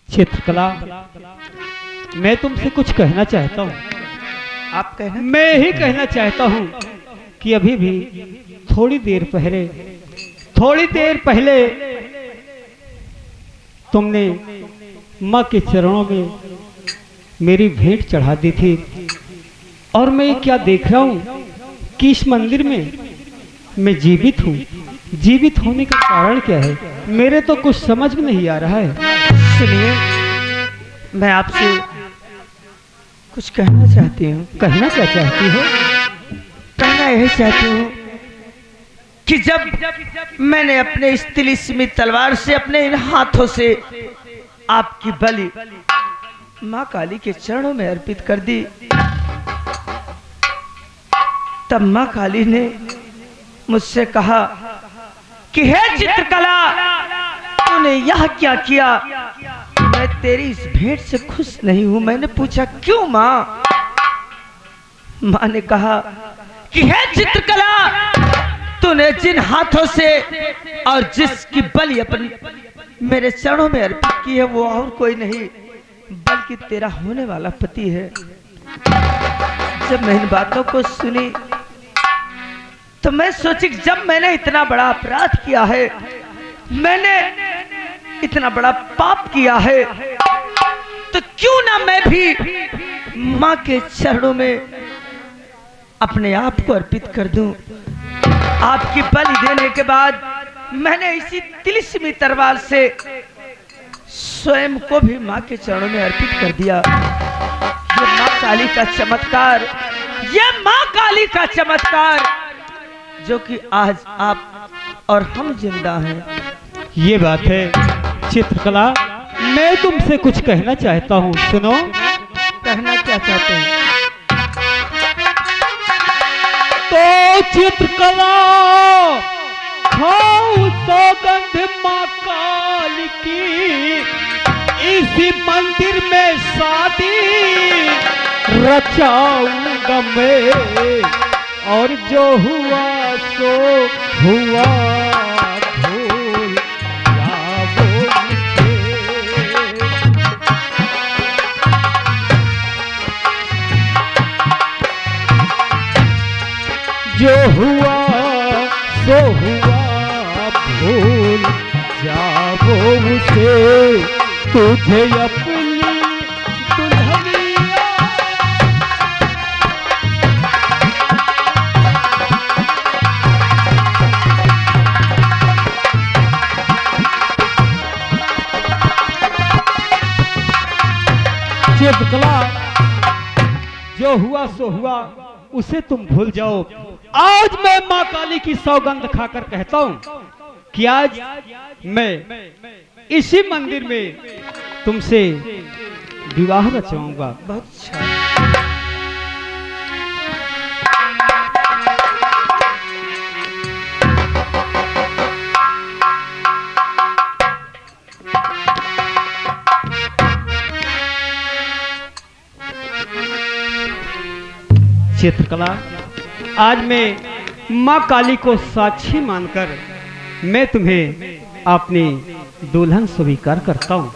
चित्रकला, मैं तुमसे कुछ कहना चाहता हूँ। आप कहना? मैं ही कहना चाहता हूँ कि अभी भी थोड़ी देर पहले तुमने माँ के चरणों में मेरी भेंट चढ़ा दी थी, और मैं क्या देख रहा हूँ कि इस मंदिर में मैं जीवित हूँ। जीवित होने का कारण क्या है, मेरे तो कुछ समझ में नहीं आ रहा है। सुनिए, मैं आपसे कुछ कहना चाहती हूँ। कहना क्या चाहती हो? कहना यही चाहती हूँ कि जब मैंने अपने इस तिलिस्मी तलवार से, अपने इन हाथों से आपकी बलि माँ काली के चरणों में अर्पित कर दी, तब माँ काली ने मुझसे कहा कि हे चित्रकला, तूने यह क्या किया? मैं तेरी इस भेंट से खुश नहीं हूं। मैंने पूछा क्यों माँ? माँ ने कहा कि हे चित्रकला, तूने जिन हाथों से और जिसकी बलि अपनी मेरे चरणों में अर्पित की है, वो और कोई नहीं बल्कि तेरा होने वाला पति है। जब मैं इन बातों को सुनी तो मैं सोची कि जब मैंने इतना बड़ा अपराध किया है, मैंने इतना बड़ा पाप किया है, तो क्यों ना मैं भी माँ के चरणों में अपने आप को अर्पित कर दूं। आपकी बलि देने के बाद मैंने इसी तिलिस्मी तलवार से स्वयं को भी माँ के चरणों में अर्पित कर दिया। ये माँ काली का चमत्कार, ये माँ काली का चमत्कार, जो कि आज आप और हम जिंदा हैं। ये बात है चित्रकला, मैं तुमसे कुछ कहना चाहता हूँ, सुनो। कहना क्या चाहते हैं? तो चित्रकला, खाओ सौगंध माँ काली की, इसी मंदिर में शादी रचाऊंगा मैं, और जो हुआ सो हुआ, भूल जाओ मुझे। जो हुआ सो हुआ, भूल जाओ मुझे, तुझे अपनी दुल्हनिया। चित्रकला, जो हुआ सो हुआ, उसे तुम भूल जाओ। आज मैं माँ काली की सौगंध खाकर कहता हूँ कि आज मैं इसी मंदिर में तुमसे विवाह रचवाऊंगा। बहुत अच्छा। चित्रकला, आज मैं माँ काली को साक्षी मानकर मैं तुम्हें अपनी दुल्हन स्वीकार करता हूँ।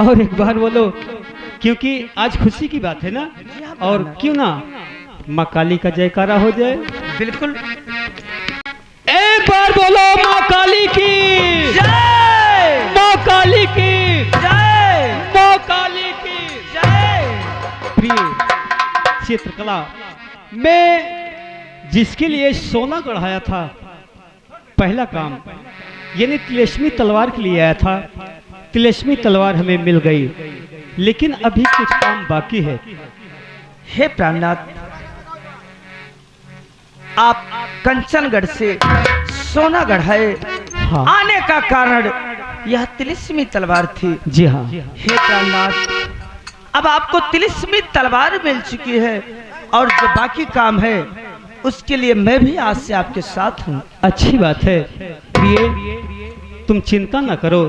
और एक बार बोलो, क्योंकि आज खुशी की बात है ना, और क्यों ना माँ काली का जयकारा हो जाए। बिल्कुल, एक बार बोलो, माँ काली की जय, माँ काली की जय, माँ काली की जय। प्रिय चित्रकला, मैं जिसके लिए सोना गढ़ाया था, पहला काम यानी तिलिस्मी तलवार के लिए आया था, तिलिस्मी तलवार हमें मिल गई, लेकिन अभी कुछ काम बाकी है। हे प्राणनाथ, आप कंचनगढ़ से सोना गढ़ाए हाँ। आने का कारण यह तिलिस्मी तलवार थी। जी हाँ। हे प्राणनाथ, अब आपको तिलिस्मी तलवार मिल चुकी है और जो बाकी काम है उसके लिए मैं भी आज से आपके साथ हूँ। अच्छी बात है प्रिय, तुम चिंता न करो,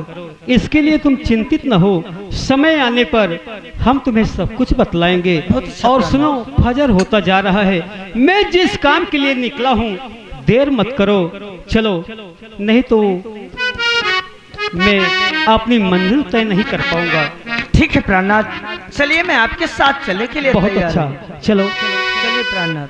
इसके लिए तुम चिंतित न हो। समय आने पर हम तुम्हें सब कुछ बतलाएंगे। और सुनो, फजर होता जा रहा है, मैं जिस काम के लिए निकला हूँ देर मत करो, चलो, नहीं तो मैं अपनी मंजिल तय नहीं कर पाऊंगा। ठीक है प्राणनाथ, चलिए मैं आपके साथ चलने के लिए बहुत तैयार अच्छा, हूँ। चलो। चलिए प्राणनाथ।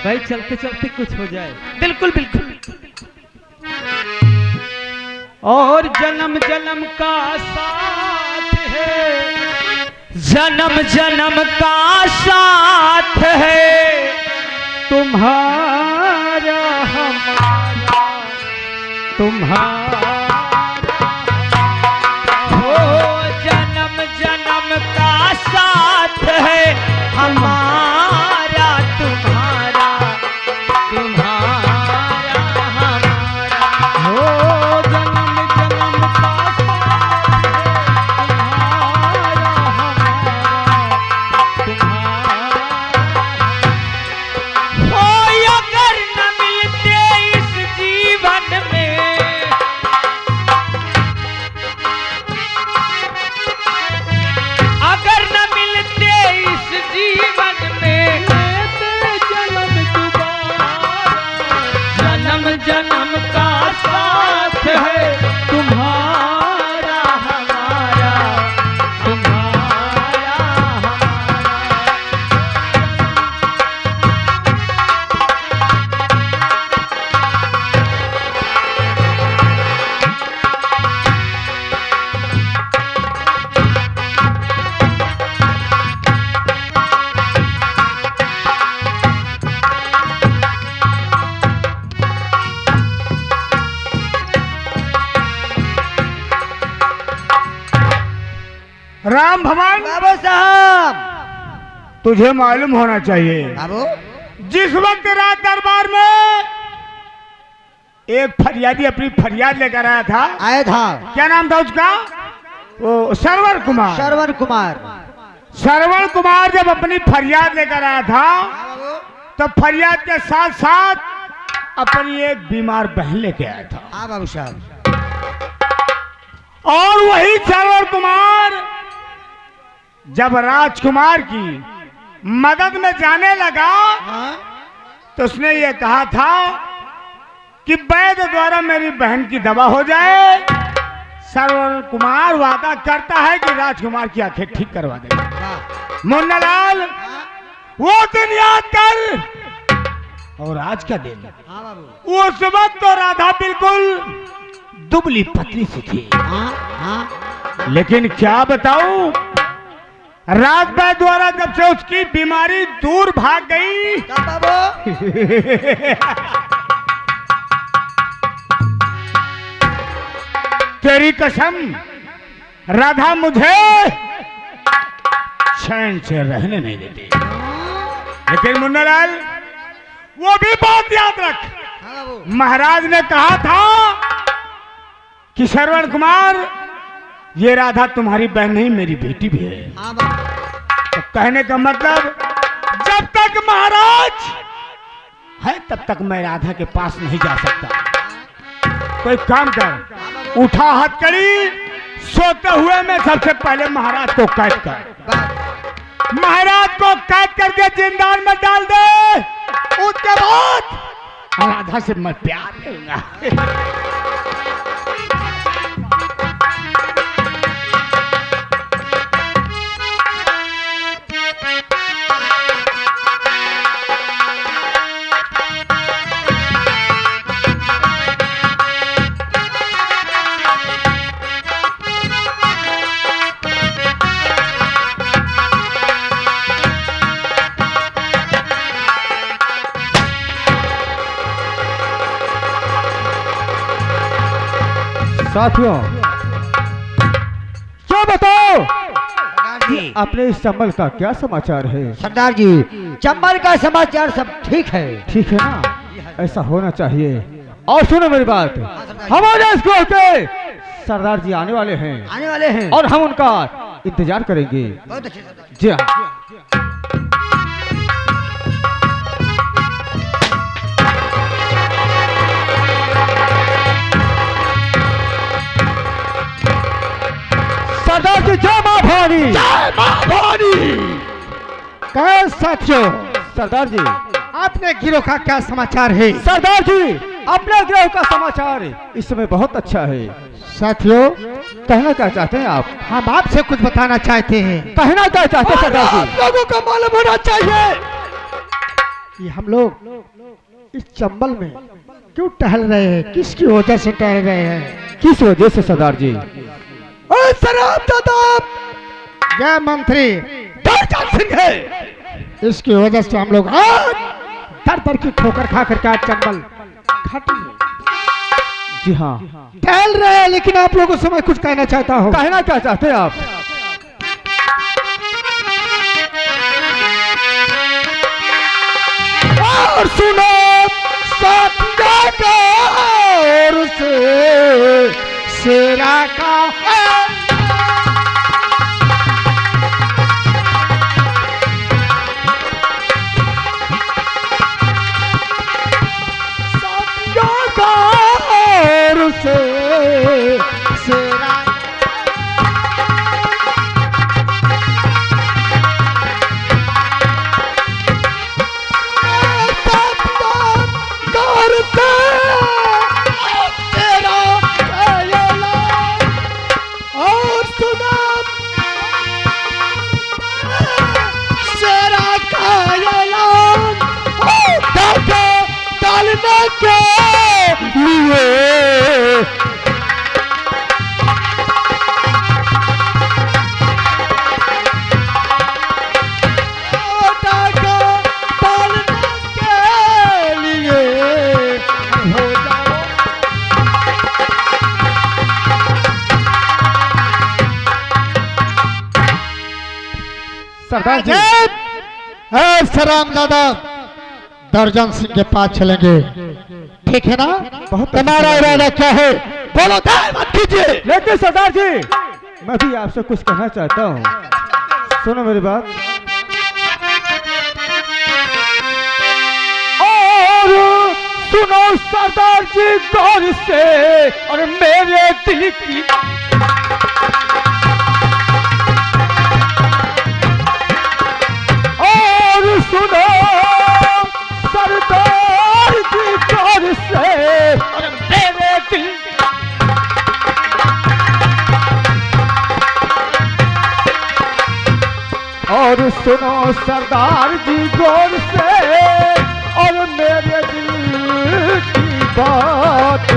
भाई चलते चलते कुछ हो जाए। बिल्कुल बिल्कुल। और जन्म जन्म का साथ है, जन्म जन्म का साथ है तुम्हारा हमारा, तुम्हारा हो, जन्म जन्म का साथ है हमारा तुम्हारा, तुम्हारा हमारा। हो, जन्म जन्म का साथ है तुम्हारा, हो, अगर न मिलते इस जीवन में, अगर न मिलते इस जीवन में, जन्म दोबारा, जन्म जन्म का साथ है तुम्हारा हमारा, तुम्हारा हमारा। राम भवन बाबू साहब। तुझे मालूम होना चाहिए, बाबू जिस वक्त रात दरबार में एक फरियादी अपनी फरियाद लेकर आया था, आया था क्या नाम था उसका? वो सरवर कुमार। श्रवण कुमार। सरवण कुमार जब अपनी फरियाद लेकर आया था तो फरियाद के साथ साथ अपनी एक बीमार बहन लेके आया था। हाँ बाबू साहब। और वही सरवर कुमार जब राजकुमार की मदद में जाने लगा तो उसने ये कहा था कि वैद्य द्वारा मेरी बहन की दवा हो जाए। सरवर कुमार वादा करता है कि राजकुमार की आंखें ठीक करवा देगा। मुन्नालाल, वो दिन याद कर। और आज का दिन, हाँ बाबू। उस वक्त तो राधा बिल्कुल दुबली पतली सी थी, हाँ हाँ। लेकिन क्या बताऊं, राजभर द्वारा जब से उसकी बीमारी दूर भाग गई, कब बाबू? तेरी कसम राधा मुझे चैन से रहने नहीं देती। लेकिन मुन्नालाल, वो भी बात याद रख, हाँ बाबू। महाराज ने कहा था कि श्रवण कुमार, ये राधा तुम्हारी बहन नहीं मेरी बेटी भी है। हाँ बाबू। तो कहने का मतलब, जब तक महाराज है तब तक मैं राधा के पास नहीं जा सकता। तो एक काम कर, उठा हथकड़ी, सोते हुए में सबसे पहले महाराज को कैद कर। महाराज को कैद करके जिंदान में डाल दे। उसके बाद राधा से मैं प्यार करूंगा। साथियों, क्या बताओ सरदार जी, अपने इस चंबल का क्या समाचार है? सरदार जी, चंबल का समाचार सब ठीक है। ठीक है ना? ऐसा होना चाहिए। और सुनो मेरी बात, सरदार। हमारे स्कूल के सरदार जी आने वाले हैं आने वाले हैं। और हम उनका इंतजार करेंगे। बहुत अच्छे सरदार। जी हाँ। सरदार जी जय मां भवानी। जय मां भवानी। कहे साथियों, सरदार जी, आपने गिरोह का क्या समाचार है? सरदार जी अपने ग्रह का समाचार इस समय बहुत अच्छा है। साथियों, कहना क्या चाहते हैं आप? हम आपसे कुछ बताना चाहते हैं। कहना क्या चाहते हैं सरदार जी? आप लोगों को मालूम होना चाहिए कि हम लोग इस चंबल में क्यों टहल रहे हैं, किसकी वजह से टहल रहे हैं। किस वजह से सरदार जी? यह मंत्री दरजान सिंह है, इसकी वजह से हम लोग आज दर दर की ठोकर खा करके आज चंबल घाटी में जी हाँ। टहल रहे हैं। लेकिन आप लोगों से मैं कुछ कहना चाहता हूँ। कहना क्या चाहते हैं आप? और सुनो सत्या का और से शेरा का सत्या का और से शेरा के लिए सरदार जी, सराम दादा दर्जन सिंह के पास चलेंगे, ठीक है ना? बहुत तुम्हारा अच्छा इरादा क्या है? बोलो, देर मत कीजिए। लेकिन सरदार जी मैं भी आपसे कुछ कहना चाहता हूँ। सुनो मेरी बात। और सुनो सरदार जी गौर से और मेरे दिल की और सुनो सरदार जी गौर से और मेरे दिल और सुनो सरदार जी गौर से और मेरे दिल की बात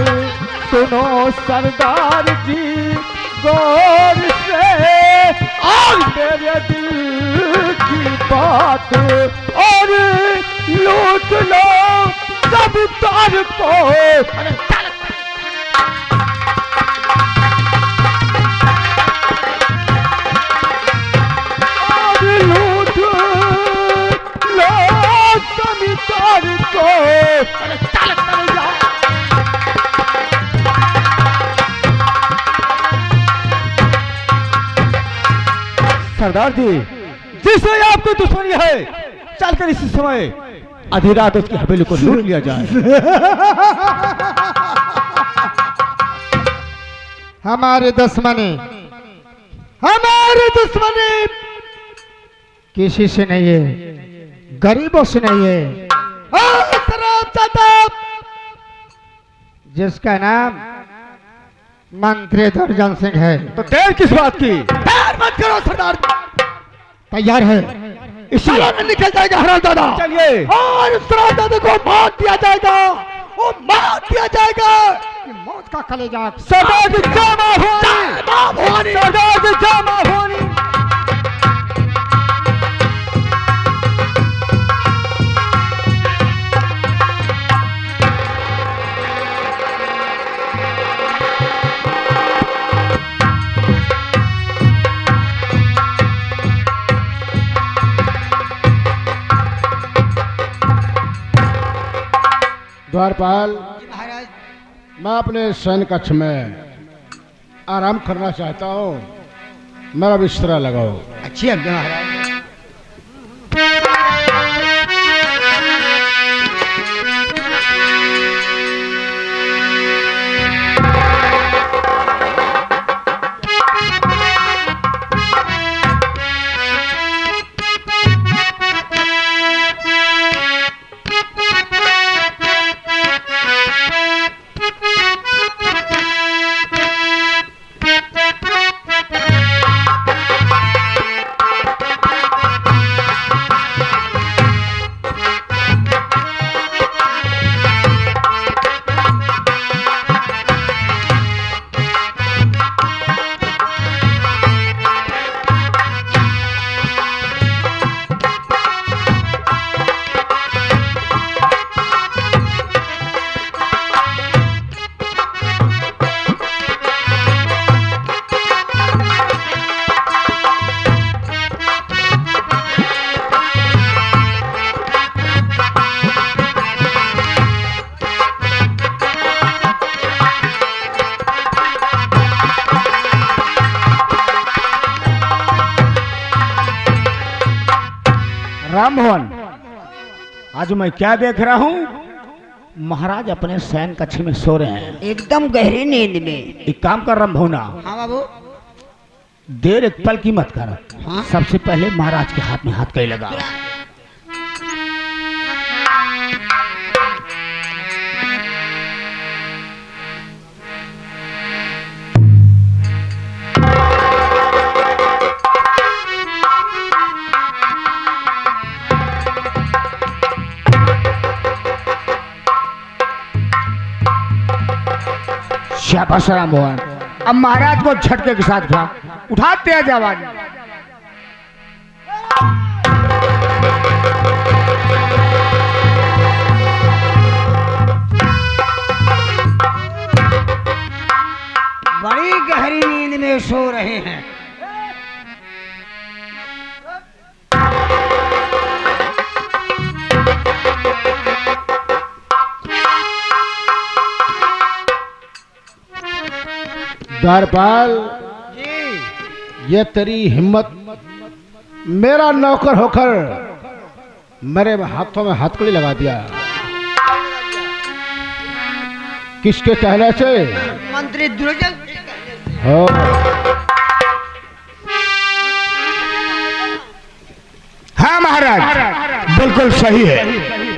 सुनो सरदार जी गौर से और मेरे दिल की बात और लूट लो सब तार को लूट लो जमींदार को सरदार जी जिससे आपको दुश्मनी है चलकर इस समय आधी रात उसकी हवेली को लूट लिया जाए। हमारे दुश्मनी किसी से नहीं है, गरीबों से नहीं है। जिसका नाम मंत्री दर्जन सिंह है। तो देर किस बात की? देर मत करो सरदार, तैयार है? इसलिए निकल जाएगा हराम दादा। चलिए। और इस हराम दादा को मार दिया जाएगा, वो मार दिया जाएगा। ये मौत का कलेजा। सरदार जी जय मां भवानी। सरदार जी जय मां भवानी। द्वारपाल, महाराज। मैं अपने शयन कक्ष में आराम करना चाहता हूँ, मेरा बिस्तरा लगाओ। अच्छी आज्ञा महाराज। राम मोहन, आज मैं क्या देख रहा हूँ? महाराज अपने शयन कक्ष में सो रहे हैं, एकदम गहरी नींद में। एक काम कर राम भवना, हाँ बाबू। देर एक पल की मत कर। हाँ? सबसे पहले महाराज के हाथ में हाथ कहीं लगा। शाबाश राम मोहन, अब महाराज को झटके के साथ उठा तेज आवाज। बड़ी गहरी नींद में सो रहे हैं। द्वारपाल, ये तेरी हिम्मत मेरा नौकर होकर मेरे हाथों में हथकड़ी लगा दिया। किसके कहने से? मंत्री दुर्जन। हो, हाँ महाराज, बिल्कुल सही है।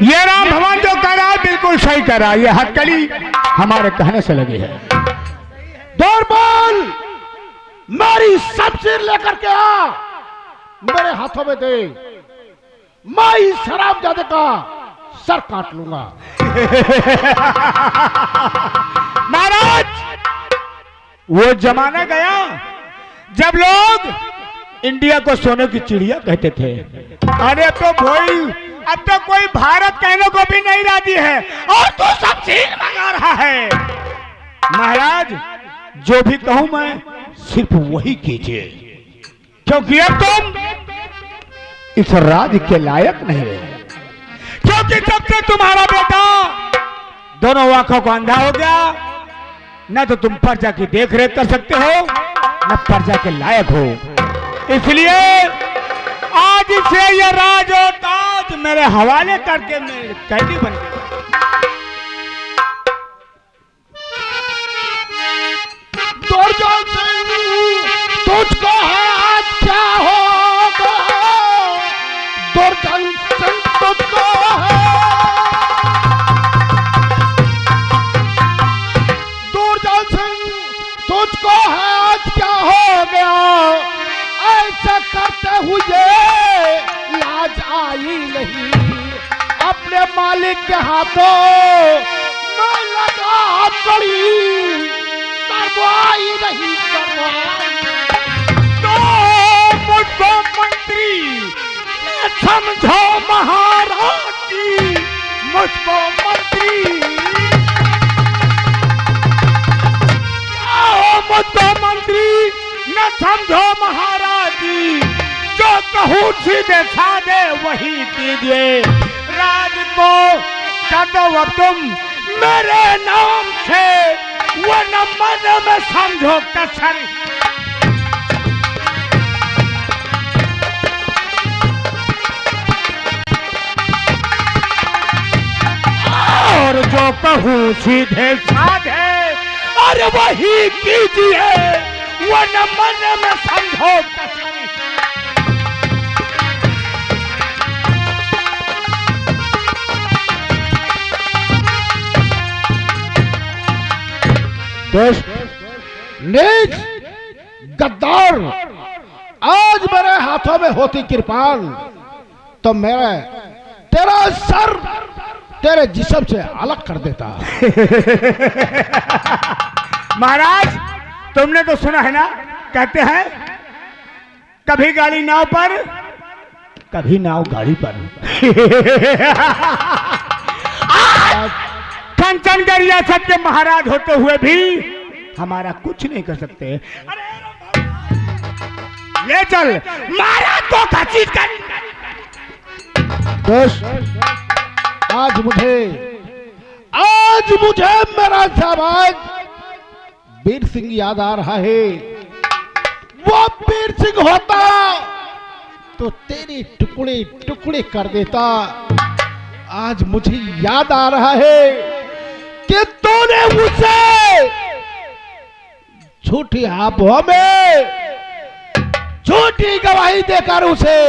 ये राम भवन जो कर रहा है बिल्कुल सही कर रहा है। ये हथकड़ी हमारे कहने से लगी है। द्वारपाल, मेरी शमशीर लेकर के आ, मेरे हाथों में दे, मैं इस हरामजादे का सर काट लूंगा। महाराज, वो जमाना गया जब लोग इंडिया को सोने की चिड़िया कहते थे। अरे तो भाई, अब तो कोई भारत कहने को भी नहीं राजी है और तू शमशीर मंगा रहा है। महाराज, जो भी कहूं मैं सिर्फ वही कीजिए, क्योंकि अब तुम इस राज के लायक नहीं रहे। क्योंकि जब से तुम्हारा बेटा दोनों आंखों को अंधा हो गया, न तो तुम प्रजा की देख रेख कर सकते हो न प्रजा के लायक हो। इसलिए आज से यह राज और ताज मेरे हवाले करके मेरे कैदी बन गए। दुर्जन सिंह, तुझको है आज क्या होगा? दुर्जन सिंह, तुझको है। दुर्जन सिंह, तुझको है आज क्या हो गया? ऐसा करते हुए लाज आई नहीं। अपने मालिक के हाथों मैं लगा हथकड़ी, करवाई नहीं करवाई। तो मुझको मंत्री न समझो महाराज जी, मुझको मंत्री मुझको मंत्री न समझो महाराज जी। जो कहूँ सीधे साधे वही कीजिए। राज को कर दो अब तुम मेरे नाम से वो न मन में समझो कसर। और जो कहूँ सीधे साधे और वही कीजिए, वो न मन में समझो कसर। दुष्ट, नीच, गद्दार, आज मेरे हाथों में होती कृपाण तो मैं तेरा सर तेरे जिस्म से अलग कर देता। महाराज, तुमने तो सुना है ना, कहते हैं कभी गाड़ी नाव पर, कभी नाव गाड़ी पर। कंचन का रियासत के महाराज होते हुए भी हमारा कुछ नहीं कर सकते। ले चल महाराज को खचीट कर। दोस्त, आज मुझे मेरा साहब वीर सिंह याद आ रहा है। वो वीर सिंह होता तो तेरी टुकड़े टुकड़े कर देता। आज मुझे याद आ रहा है कि तूने मुझसे झूठी आबों में झूठी गवाही देकर उसे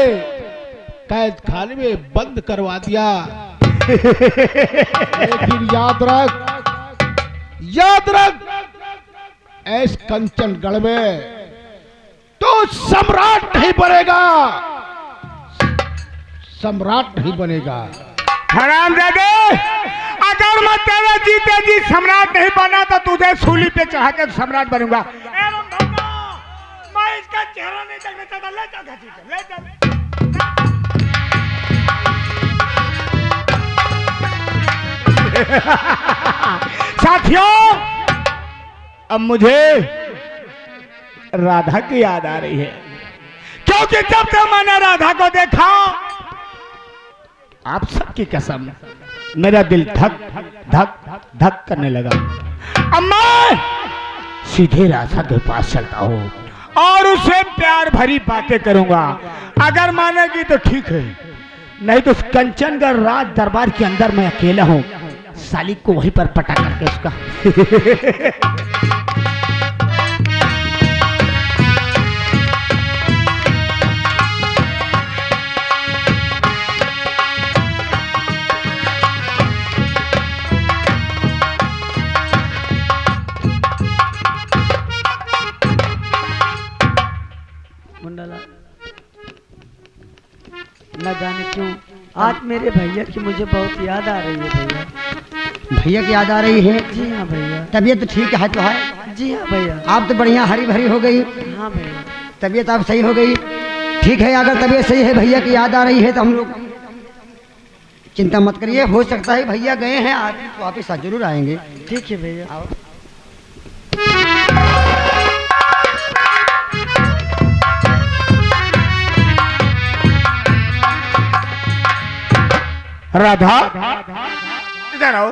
कैद खाने में बंद करवा दिया। लेकिन याद रख ऐस कंचनगढ़ में तो सम्राट नहीं बनेगा, सम्राट नहीं बनेगा। हरामजादे, अगर मैं तेरे जीते जी सम्राट नहीं बना तो तुझे सूली पे चढ़ा के सम्राट बनूंगा। मैं इसका चेहरा नहीं देखना चाहता। ले चल घसीट, ले चल। साथियों, अब मुझे राधा की याद आ रही है, क्योंकि जब से मैंने राधा को देखा, आप सबकी कसम, मेरा दिल धक धक धक करने लगा। अब मैं सीधे राधा के पास चलता हूँ और उससे प्यार भरी बातें करूंगा। अगर मानेगी तो ठीक है, नहीं तो कंचनगढ़ राज दरबार के अंदर मैं अकेला हूँ, साली को वहीं पर पटा करके उसका। मुंडाला, न जाने क्यों आज मेरे भैया की मुझे बहुत याद आ रही है। भैया, भैया की याद आ रही है? जी हाँ भैया। तबीयत तो ठीक है तो है? जी हाँ भैया। आप तो बढ़िया हरी भरी हो गई। हाँ भैया। तबीयत आप सही हो गई? ठीक है, अगर तबीयत सही है, भैया की याद आ रही है तो हम लोग चिंता मत करिए। हो सकता है भैया गए हैं, आज वापिस जरूर आएंगे। ठीक है भैया। आओ। राधा, इधर आओ।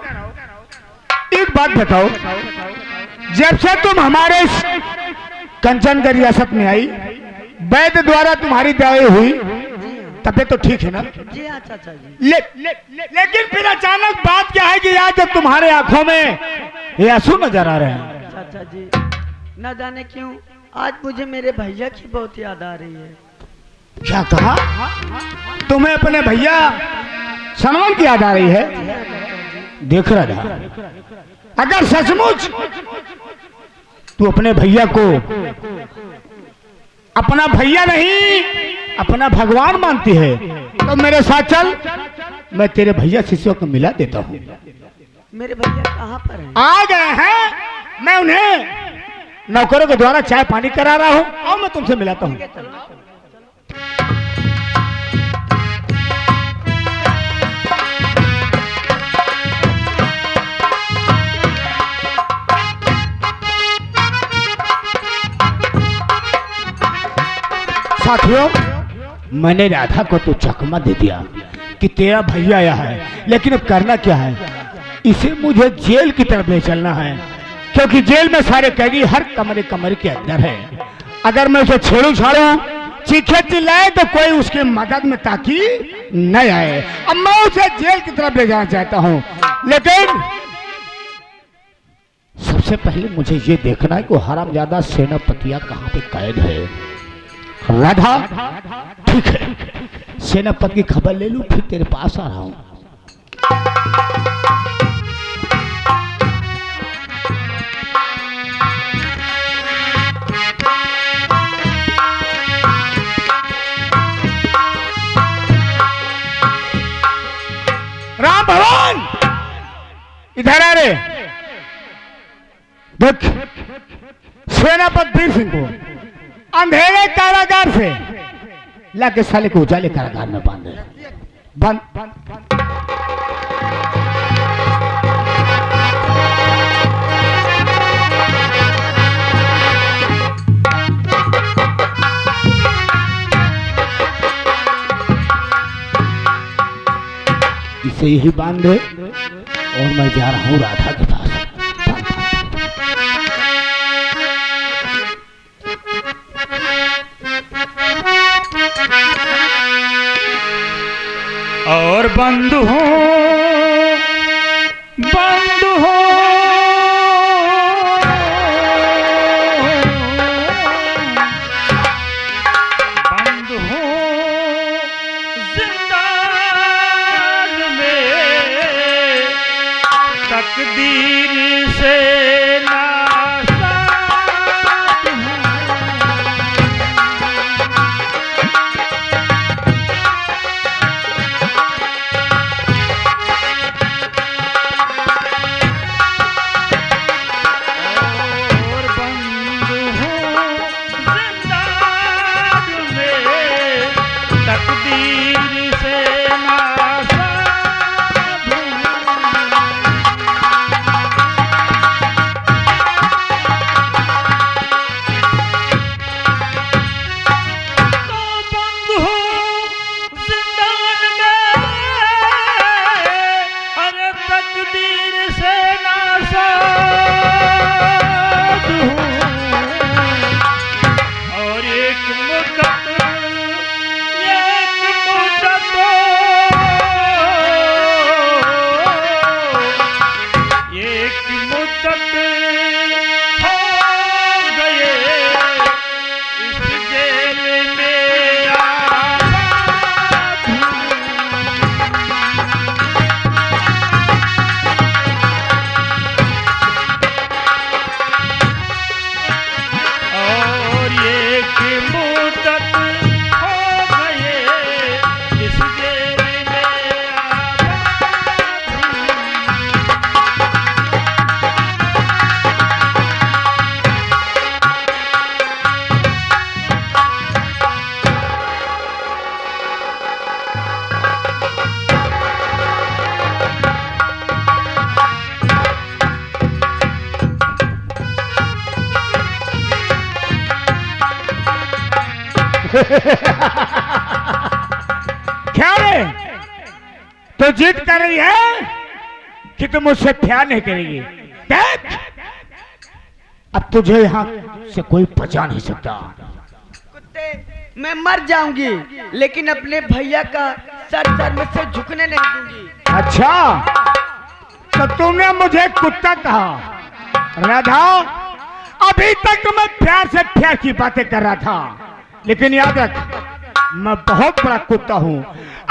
एक बात बताओ, जब से तुम हमारे कंचनगढ़ रियासत में आई, वैद्य द्वारा तुम्हारी दवाई हुई, तबीयत तो ठीक है ना? जी हाँ चाचा जी। लेकिन फिर अचानक बात क्या है कि आज जब तुम्हारे आंखों में ये आंसू नजर आ रहे हैं? चाचा जी, न जाने क्यों आज मुझे मेरे भैया की बहुत याद आ रही है। क्या कहा? तुम्हें अपने भैया सनवन की याद आ रही है? देख रहा, अगर सचमुच तू अपने भैया को अपना भैया नहीं अपना भगवान मानती है तो मेरे साथ चल, मैं तेरे भैया शिष्यों को मिला देता हूँ। मेरे भैया कहाँ पर हैं? आ गए हैं, मैं उन्हें नौकरों के द्वारा चाय पानी करा रहा हूँ और मैं तुमसे मिलाता हूँ। साथियों, मैंने राधा को तो चकमा दे दिया कि तेरा भैया आया है, लेकिन अब करना क्या है? इसे मुझे जेल की तरफ ले चलना है, क्योंकि जेल में सारे कैदी हर कमरे कमरे के अंदर है। अगर मैं उसे छेड़ू छाड़ू, चीखे चिल्लाए तो कोई उसकी मदद में ताकि न आए। अब मैं उसे जेल की तरफ ले जाना चाहता हूँ, लेकिन सबसे पहले मुझे ये देखना है कि हरामजादा सेनापतिया कहाँ पे कैद है। राधा, ठीक है, सेनापति की खबर ले लूं, फिर तेरे पास आ रहा हूं। राम भगवान, इधर आ रे। देख, सेनापति वीर सिंह को अंधेरे कारागार से लाके साले को उजाले कारागार में बांधे। बंद इसे यही बांधे और मैं जा रहा हूं राधा के पास। और बंद हो बंद हो बंद हो जिंदान में तकदीर से क्या रे, तो जिद कर रही है कि तुम मुझसे प्यार नहीं करेगी। देख, अब तुझे यहाँ से कोई बचा नहीं सकता। कुत्ते, मैं मर जाऊंगी लेकिन अपने भैया का सर में से झुकने नहीं दूंगी। अच्छा, तो तुमने मुझे कुत्ता कहा। राधा, अभी तक मैं प्यार से प्यार की बातें कर रहा था, लेकिन याद रख, मैं बहुत बड़ा कुत्ता हूं।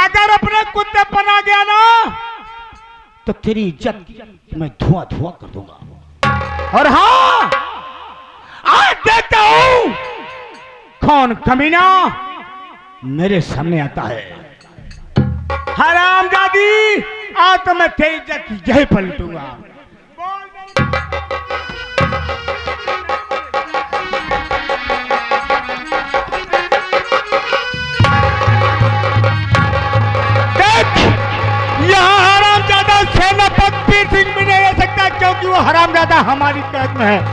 अगर अपने कुत्ते पर आ गया ना, तो तेरी इज्जत मैं धुआं धुआं कर दूंगा। और हाँ, आज देखता हूं कौन कमीना मेरे सामने आता है। हरामजादी, आज तो मैं तेरी इज्जत यही पलटूंगा। यहाँ हरामजादा सेनापति वीर सिंह भी नहीं रह सकता, क्योंकि वो हरामजादा हमारी कैद में है।